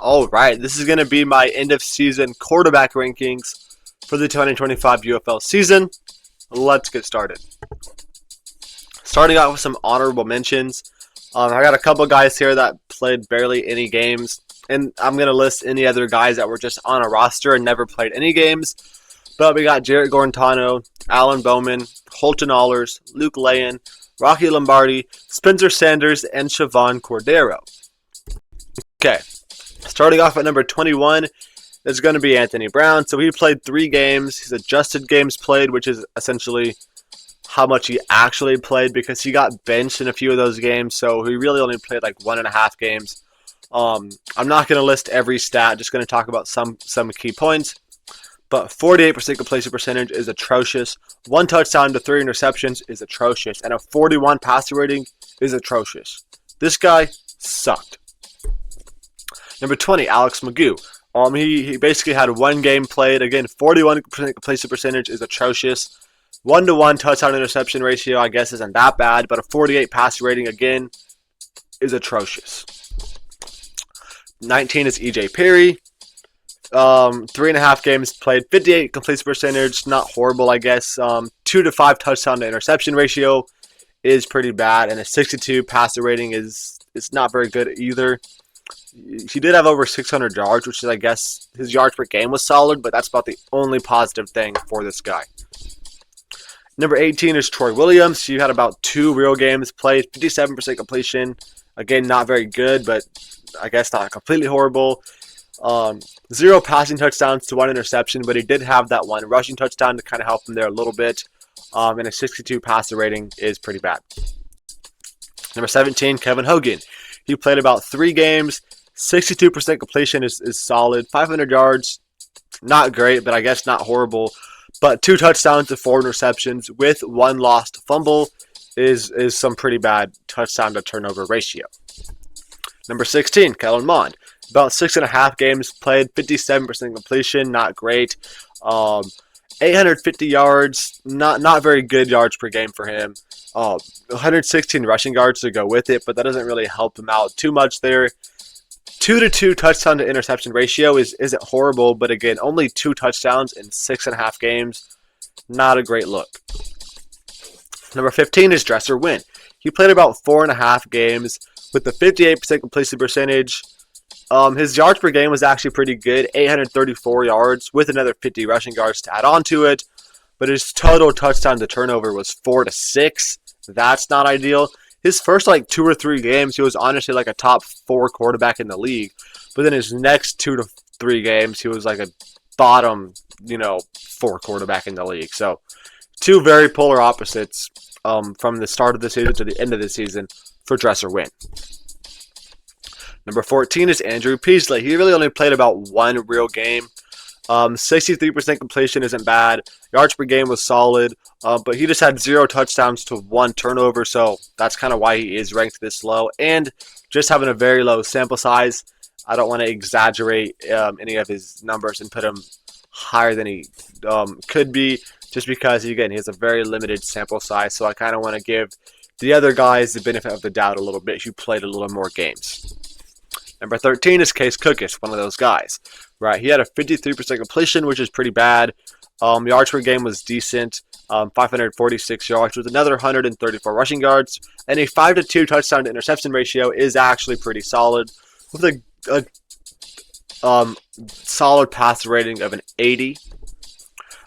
All right, this is going to be my end of season quarterback rankings for the 2025 UFL season. Let's get started. Starting out with some honorable mentions. I got a couple guys here that played barely any games, and I'm going to list any other guys that were just on a roster and never played any games. But we got Jarrett Gorentano, Alan Bowman, Holton Allers, Luke Layan, Rocky Lombardi, Spencer Sanders, and Siobhan Cordero. Okay, starting off at number 21 is going to be Anthony Brown. So he played 3 games. He's adjusted games played, which is essentially how much he actually played because he got benched in a few of those games. So he really only played like 1.5 games. I'm not going to list every stat, just going to talk about some key points. But 48% completion percentage is atrocious. 1 touchdown to 3 interceptions is atrocious. And a 41 passer rating is atrocious. This guy sucked. Number 20, Alex Magoo. He basically had 1 game played. Again, 41% completion percentage is atrocious. 1-to-1 touchdown interception ratio, I guess, isn't that bad. But a 48 passer rating, again, is atrocious. 19 is EJ Perry. 3.5 games played, 58 completion percentage, not horrible, I guess. 2-to-5 touchdown to interception ratio is pretty bad, and a 62 passer rating is not very good either. He did have over 600 yards, which is, I guess, his yards per game was solid, but that's about the only positive thing for this guy. Number 18 is Troy Williams. He had about 2 real games played, 57% completion. Again, not very good, but I guess not completely horrible. 0 passing touchdowns to 1 interception, but he did have that 1 rushing touchdown to kind of help him there a little bit. And a 62 passer rating is pretty bad. Number 17, Kevin Hogan. He played about 3 games. 62% completion is solid. 500 yards, not great, but I guess not horrible. But 2 touchdowns to 4 interceptions with 1 lost fumble is some pretty bad touchdown to turnover ratio. Number 16, Kellen Mond. About 6.5 games played, 57% completion, not great. 850 yards, not very good yards per game for him. 116 rushing yards to go with it, but that doesn't really help him out too much there. 2-to-2 touchdown to interception ratio isn't horrible, but again, only 2 touchdowns in 6.5 games. Not a great look. Number 15 is Dresser Wynn. He played about 4.5 games with a 58% completion percentage. His yards per game was actually pretty good, 834 yards with another 50 rushing yards to add on to it. But his total touchdown to turnover was 4-6. That's not ideal. His first 2 or 3 games, he was honestly like a top 4 quarterback in the league. But then his next 2 to 3 games, he was like a bottom, 4 quarterback in the league. So 2 very polar opposites from the start of the season to the end of the season for Dresser Wynn. Number 14 is Andrew Peasley. He really only played about 1 real game. 63% completion isn't bad. Yards per game was solid, but he just had 0 touchdowns to 1 turnover, so that's kind of why he is ranked this low. And just having a very low sample size, I don't want to exaggerate any of his numbers and put him higher than he could be, just because, again, he has a very limited sample size, so I kind of want to give the other guys the benefit of the doubt a little bit who played a little more games. Number 13 is Case Cookish, one of those guys. Right, he had a 53% completion, which is pretty bad. Yards per game was decent, 546 yards with another 134 rushing yards, and a 5-to-2 touchdown to interception ratio is actually pretty solid, with a solid pass rating of an 80.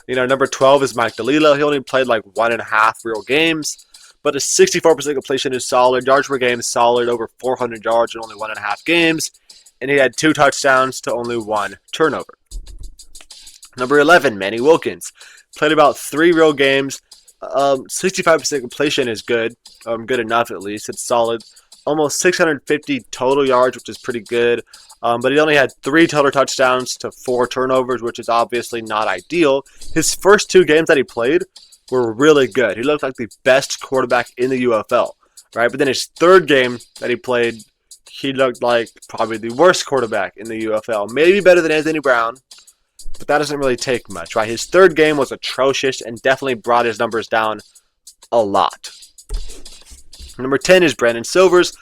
Number 12 is Mike DeLillo. He only played 1.5 real games. But a 64% completion is solid. Yards per game is solid, over 400 yards in only 1.5 games. And he had 2 touchdowns to only 1 turnover. Number 11, Manny Wilkins. Played about 3 real games. 65% completion is good. Good enough, at least. It's solid. Almost 650 total yards, which is pretty good. But he only had 3 total touchdowns to 4 turnovers, which is obviously not ideal. His first 2 games that he played were really good. He looked like the best quarterback in the UFL, right? But then his 3rd game that he played, he looked like probably the worst quarterback in the UFL. Maybe better than Anthony Brown, but that doesn't really take much, right? His 3rd game was atrocious and definitely brought his numbers down a lot. Number 10 is Brandon Silvers.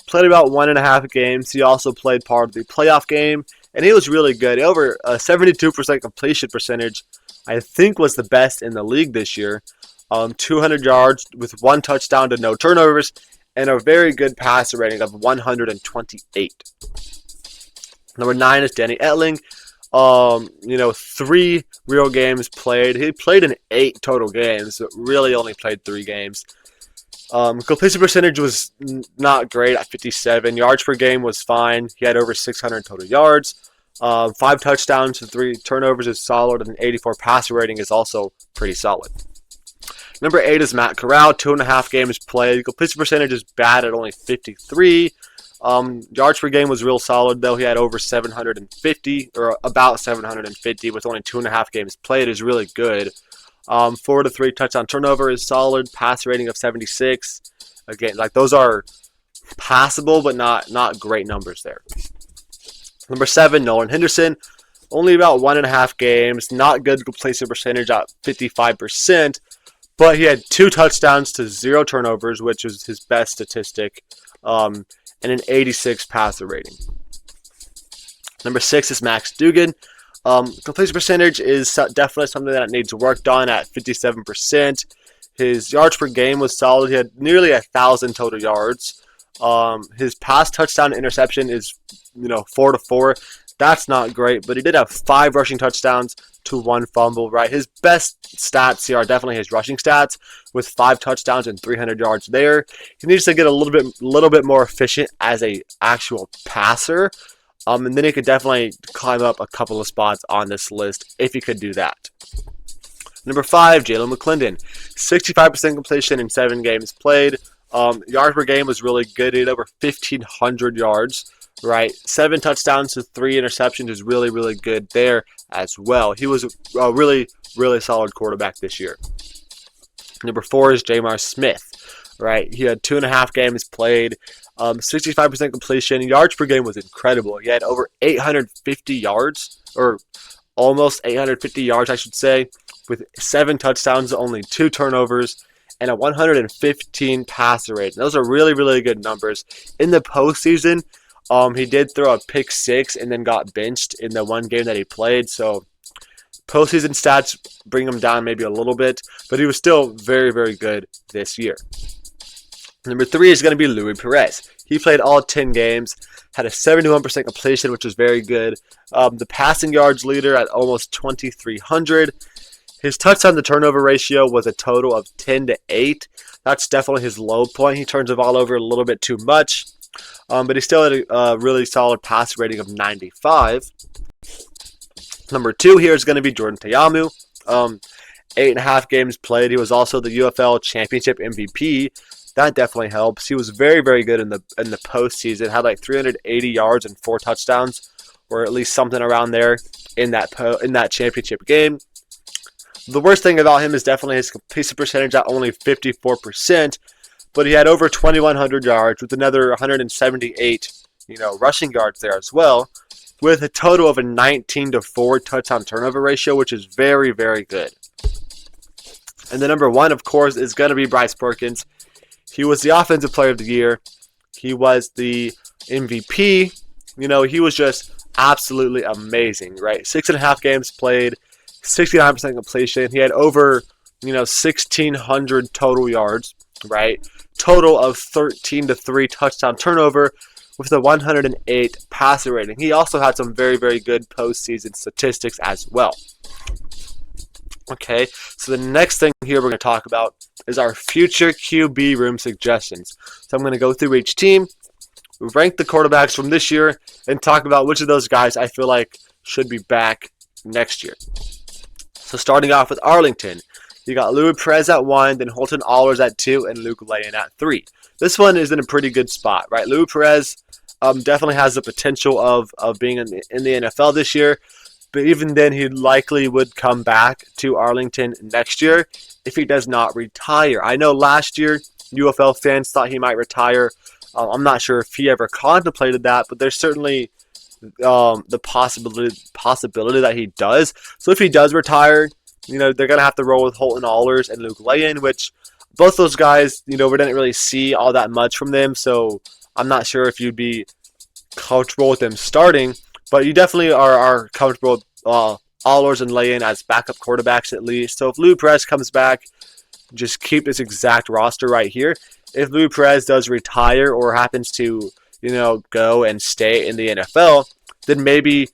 Played about 1.5 games. He also played part of the playoff game, and he was really good. Over a 72% completion percentage, I think was the best in the league this year. 200 yards with 1 touchdown to no turnovers, and a very good passer rating of 128. Number 9 is Danny Etling. 3 real games played. He played in 8 total games, but really only played 3 games. Completion percentage was not great at 57. Yards per game was fine. He had over 600 total yards. 5 touchdowns and 3 turnovers is solid, and an 84 passer rating is also pretty solid. Number 8 is Matt Corral. 2.5 games played. Completion percentage is bad at only 53. Yards per game was real solid, though. He had over 750, or about 750, with only 2.5 games played is really good. 4 to 3 touchdown turnover is solid. Pass rating of 76. Again, like those are passable, but not great numbers there. Number 7, Nolan Henderson. Only about 1.5 games. Not good completion percentage at 55%. But he had 2 touchdowns to 0 turnovers, which is his best statistic. And an 86 passer rating. Number 6 is Max Dugan. Completion percentage is definitely something that needs work on at 57%. His yards per game was solid. He had nearly 1,000 total yards. His pass touchdown to interception is 4 to 4. That's not great, but he did have 5 rushing touchdowns to 1 fumble, right? His best stats here are definitely his rushing stats with 5 touchdowns and 300 yards there. He needs to get a little bit more efficient as a actual passer, and then he could definitely climb up a couple of spots on this list if he could do that. Number 5, Jalen McClendon. 65% completion in 7 games played. Yards per game was really good. He had over 1,500 yards. Right, 7 touchdowns to 3 interceptions is really, really good there as well. He was a really, really solid quarterback this year. Number 4 is Jamar Smith. Right, he had 2.5 games played, 65% completion. Yards per game was incredible. He had over 850 yards, or almost 850 yards, I should say, with 7 touchdowns, only 2 turnovers, and a 115 passer rate. Those are really, really good numbers. In the postseason, he did throw a pick 6 and then got benched in the one game that he played. So postseason stats bring him down maybe a little bit, but he was still very, very good this year. Number 3 is going to be Luis Perez. He played all 10 games, had a 71% completion, which was very good. The passing yards leader at almost 2,300. His touchdown to turnover ratio was a total of 10 to 8. That's definitely his low point. He turns the ball over a little bit too much. But he still had a really solid pass rating of 95. Number 2 here is going to be Jordan Ta'amu. 8.5 games played. He was also the UFL Championship MVP. That definitely helps. He was very, very good in the postseason. Had like 380 yards and 4 touchdowns, or at least something around there in that championship game. The worst thing about him is definitely his completion percentage at only 54%. But he had over 2,100 yards with another 178, rushing yards there as well, with a total of a 19 to 4 touchdown turnover ratio, which is very, very good. And the number 1, of course, is going to be Bryce Perkins. He was the offensive player of the year. He was the MVP. He was just absolutely amazing, right? 6.5 games played, 69% completion. He had over, 1,600 total yards, right? Total of 13 to 3 touchdown turnover with a 108 passer rating. He also had some very, very good postseason statistics as well. Okay, so the next thing here we're going to talk about is our future QB room suggestions. So I'm going to go through each team, rank the quarterbacks from this year, and talk about which of those guys I feel like should be back next year. So starting off with Arlington, you got Luis Perez at 1, then Holton Allers at 2, and Luke Layan at 3. This one is in a pretty good spot, right? Luis Perez definitely has the potential of being in the NFL this year, but even then he likely would come back to Arlington next year if he does not retire. I know last year UFL fans thought he might retire. I'm not sure if he ever contemplated that, but there's certainly the possibility that he does. So if he does retire, they're going to have to roll with Holton Allers and Luke Layan, which both those guys, we didn't really see all that much from them. So I'm not sure if you'd be comfortable with him starting, but you definitely are comfortable with Allers and Lane as backup quarterbacks at least. So if Lou Perez comes back, just keep this exact roster right here. If Lou Perez does retire or happens to, go and stay in the NFL, then maybe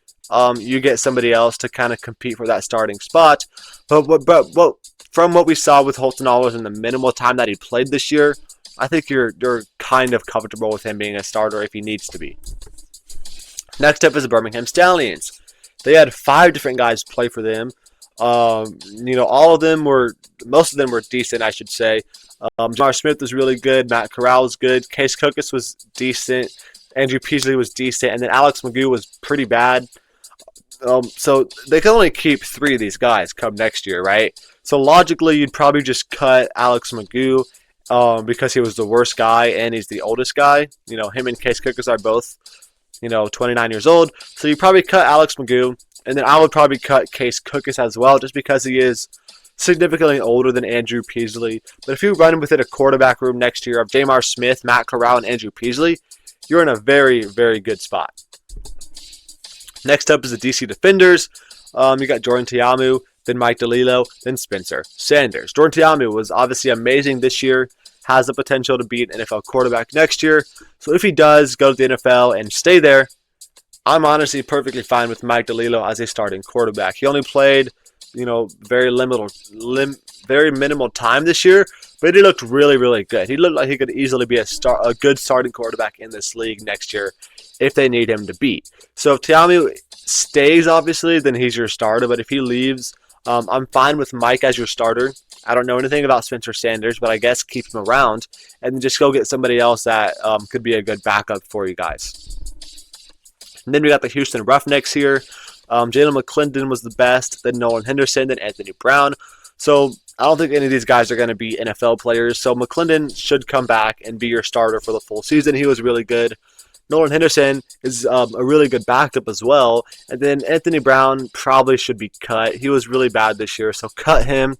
you get somebody else to kind of compete for that starting spot. But from what we saw with Holton Allers in the minimal time that he played this year, I think you're kind of comfortable with him being a starter if he needs to be. Next up is the Birmingham Stallions. They had 5 different guys play for them. Most of them were decent, I should say. Jamar Smith was really good. Matt Corral was good. Case Cookus was decent. Andrew Peasley was decent. And then Alex Magoo was pretty bad. So they can only keep 3 of these guys come next year, right? So logically, you'd probably just cut Alex Magoo because he was the worst guy and he's the oldest guy. Him and Case Cookus are both 29 years old. So you probably cut Alex Magoo, and then I would probably cut Case Cookus as well, just because he is significantly older than Andrew Peasley. But if you run within a quarterback room next year of Jamar Smith, Matt Corral, and Andrew Peasley, you're in a very, very good spot. Next up is the DC Defenders. You got Jordan Ta'amu, then Mike DeLillo, then Spencer Sanders. Jordan Ta'amu was obviously amazing this year. Has the potential to be an NFL quarterback next year. So if he does go to the NFL and stay there, I'm honestly perfectly fine with Mike DeLillo as a starting quarterback. He only played, very minimal time this year, but he looked really, really good. He looked like he could easily be a good starting quarterback in this league next year if they need him to be. So if Ta'amu stays, obviously, then he's your starter. But if he leaves, I'm fine with Mike as your starter. I don't know anything about Spencer Sanders, but I guess keep him around and just go get somebody else that could be a good backup for you guys. And then we got the Houston Roughnecks here. Jalen McClendon was the best, then Nolan Henderson, then Anthony Brown. So I don't think any of these guys are going to be NFL players. So McClendon should come back and be your starter for the full season. He was really good. Nolan Henderson is a really good backup as well. And then Anthony Brown probably should be cut. He was really bad this year, so cut him.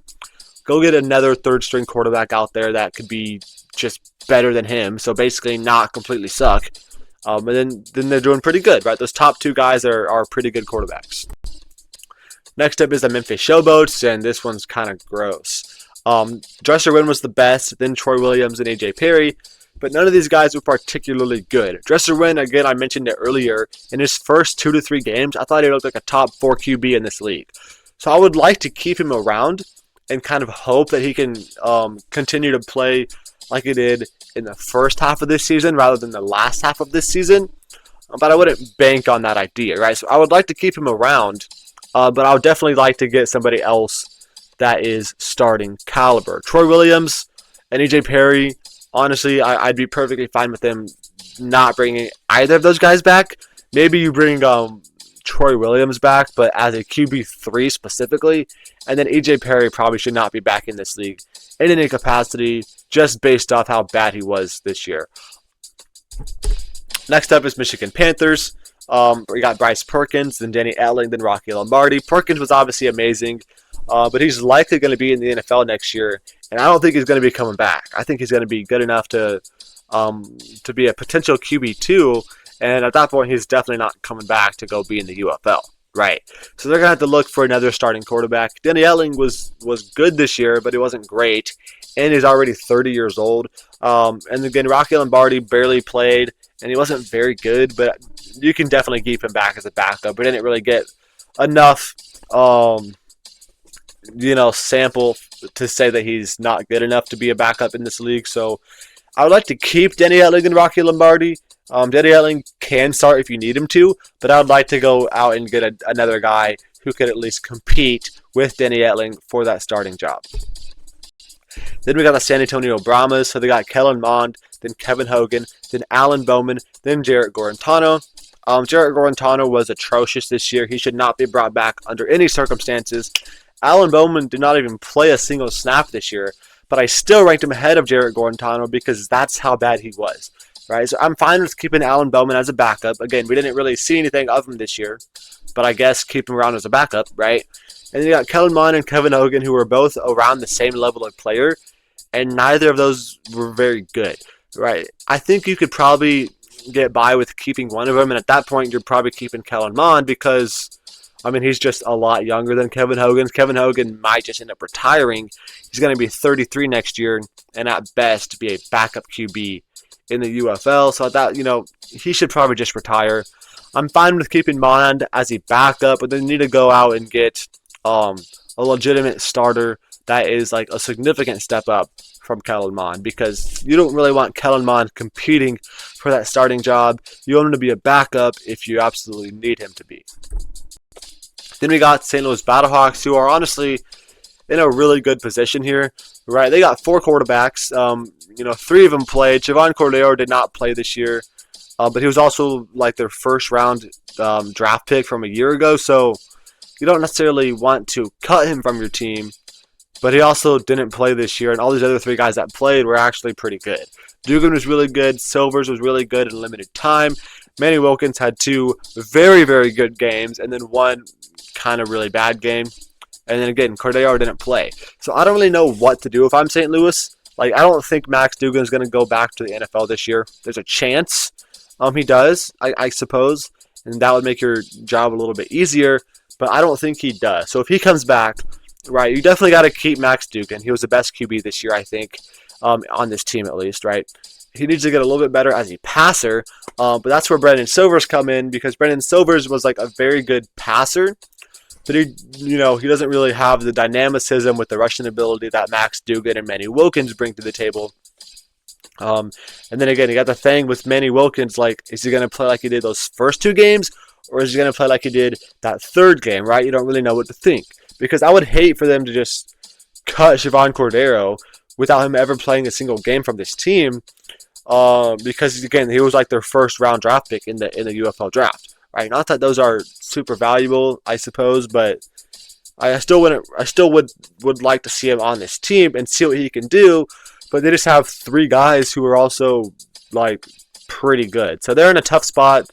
Go get another third-string quarterback out there that could be just better than him, so basically not completely suck. And then they're doing pretty good, right? Those top 2 guys are pretty good quarterbacks. Next up is the Memphis Showboats, and this one's kind of gross. Dresser Wynn was the best, then Troy Williams and A.J. Perry, but none of these guys were particularly good. Dresser Wynn, again, I mentioned it earlier, in his first 2 to 3 games, I thought he looked like a top 4 QB in this league. So I would like to keep him around and kind of hope that he can continue to play like he did in the first half of this season rather than the last half of this season. But I wouldn't bank on that idea, right? So I would like to keep him around, but I would definitely like to get somebody else that is starting caliber. Troy Williams and A.J. Perry, honestly, I'd be perfectly fine with them not bringing either of those guys back. Maybe you bring Troy Williams back, but as a QB3 specifically, and then A.J. Perry probably should not be back in this league in any capacity, just based off how bad he was this year. Next up is Michigan Panthers. We got Bryce Perkins, then Danny Etling, then Rocky Lombardi. Perkins was obviously amazing, but he's likely going to be in the NFL next year, and I don't think he's going to be coming back. I think he's going to be good enough to be a potential QB2, and at that point, he's definitely not coming back to go be in the UFL. Right. So they're going to have to look for another starting quarterback. Danny Etling was good this year, but he wasn't great. And he's already 30 years old. And again, Rocky Lombardi barely played, and he wasn't very good, but you can definitely keep him back as a backup. But didn't really get enough, sample to say that he's not good enough to be a backup in this league. So I would like to keep Danny Etling and Rocky Lombardi. Danny Etling can start if you need him to, but I would like to go out and get another guy who could at least compete with Danny Etling for that starting job. Then we got the San Antonio Brahmas. So they got Kellen Mond, then Kevin Hogan, then Alan Bowman, then Jarrett Gorentano. Jarrett Gorentano was atrocious this year. He should not be brought back under any circumstances. Alan Bowman did not even play a single snap this year, but I still ranked him ahead of Jarrett Gorentano because that's how bad he was. Right, so I'm fine with keeping Alan Bowman as a backup. Again, we didn't really see anything of him this year, but I guess keep him around as a backup, right? And then you got Kellen Mond and Kevin Hogan, who were both around the same level of player, and neither of those were very good. right? I think you could probably get by with keeping one of them, and at that point, you're probably keeping Kellen Mond because, I mean, he's just a lot younger than Kevin Hogan. Kevin Hogan might just end up retiring. He's going to be 33 next year, and at best be a backup QB in the UFL. So that, he should probably just retire. I'm fine with keeping Mond as a backup, but then you need to go out and get a legitimate starter that is like a significant step up from Kellen Mond, because you don't really want Kellen Mond competing for that starting job. You want him to be a backup if you absolutely need him to be. Then we got St. Louis Battlehawks, who are honestly in a really good position here, right? They got 4 quarterbacks. 3 of them played. Javon Cordero did not play this year, but he was also like their first round draft pick from a year ago, so you don't necessarily want to cut him from your team. But he also didn't play this year, and all these other 3 guys that played were actually pretty good. Dugan was really good. Silvers was really good in limited time. Manny Wilkins had 2 very, very good games, and then 1 kind of really bad game. And then again, Cordero didn't play. So I don't really know what to do if I'm St. Louis. Like, I don't think Max Dugan is going to go back to the NFL this year. There's a chance he does, I suppose, and that would make your job a little bit easier, but I don't think he does. So if he comes back, right, you definitely got to keep Max Dugan. He was the best QB this year, I think, on this team at least, right? He needs to get a little bit better as a passer, but that's where Brendan Silvers come in, because Brendan Silvers was like a very good passer, but he doesn't really have the dynamicism with the rushing ability that Max Dugan and Manny Wilkins bring to the table. And then again, you got the thing with Manny Wilkins, like, is he going to play like he did those first 2 games, or is he going to play like he did that 3rd game, right? You don't really know what to think. Because I would hate for them to just cut Javon Cordero without him ever playing a single game from this team, because again, he was like their first round draft pick in the UFL draft, right? Not that those are super valuable, I suppose, but I still would like to see him on this team and see what he can do. But they just have 3 guys who are also like pretty good, so they're in a tough spot.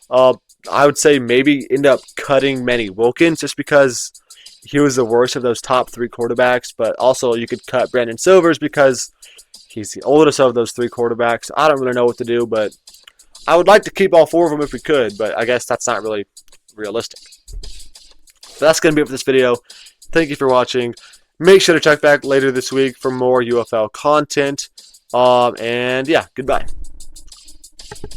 I would say maybe end up cutting Manny Wilkins just because he was the worst of those top 3 quarterbacks, but also you could cut Brandon Silvers because he's the oldest of those 3 quarterbacks. I don't really know what to do, but I would like to keep all 4 of them if we could, but I guess that's not really realistic. So that's going to be it for this video. Thank you for watching. Make sure to check back later this week for more UFL content. And yeah, goodbye.